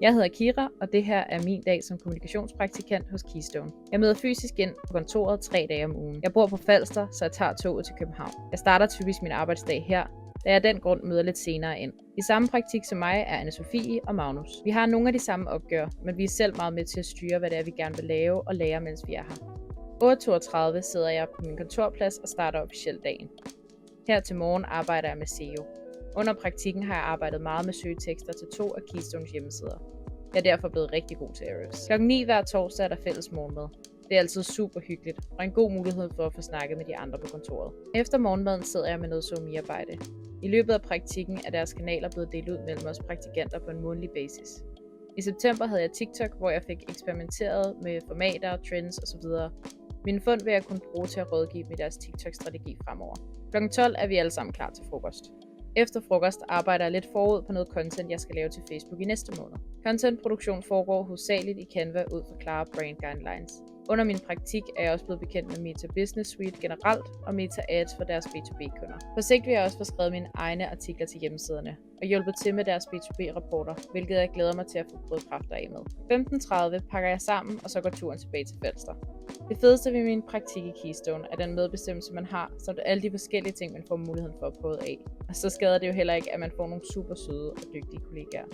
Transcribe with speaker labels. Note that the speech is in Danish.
Speaker 1: Jeg hedder Kira, og det her er min dag som kommunikationspraktikant hos Keystone. Jeg møder fysisk ind på kontoret 3 dage om ugen. Jeg bor på Falster, så jeg tager toget til København. Jeg starter typisk min arbejdsdag her, da jeg af den grund møder lidt senere ind. I samme praktik som mig er Anne-Sophie og Magnus. Vi har nogle af de samme opgaver, men vi er selv meget med til at styre, hvad det er, vi gerne vil lave og lære, mens vi er her. 8.32 sidder jeg på min kontorplads og starter officielt dagen. Her til morgen arbejder jeg med SEO. Under praktikken har jeg arbejdet meget med søgetekster til 2 af Keystones hjemmesider. Jeg er derfor blevet rigtig god til Ahrefs. Klokken 9 hver torsdag er der fælles morgenmad. Det er altid super hyggeligt, og en god mulighed for at få snakket med de andre på kontoret. Efter morgenmaden sidder jeg med noget SoMe-arbejde. I løbet af praktikken er deres kanaler blevet delt ud mellem os praktikanter på en månedlig basis. I september havde jeg TikTok, hvor jeg fik eksperimenteret med formater, trends osv. Mine fund vil jeg kunne bruge til at rådgive med deres TikTok-strategi fremover. Klokken 12 er vi alle sammen klar til frokost. Efter frokost arbejder jeg lidt forud på noget content, jeg skal lave til Facebook i næste måned. Contentproduktion foregår hovedsageligt i Canva ud fra klare brand guidelines. Under min praktik er jeg også blevet bekendt med Meta Business Suite generelt og Meta Ads for deres B2B-kunder. På sigt vil jeg også få skrevet mine egne artikler til hjemmesiderne og hjulpet til med deres B2B-rapporter, hvilket jeg glæder mig til at få brugt kræfter af med. 15.30 pakker jeg sammen, og så går turen tilbage til Falster. Det fedeste ved min praktik i Keystone er den medbestemmelse, man har, samt alle de forskellige ting, man får muligheden for at prøve af. Og så skader det jo heller ikke, at man får nogle super søde og dygtige kollegaer.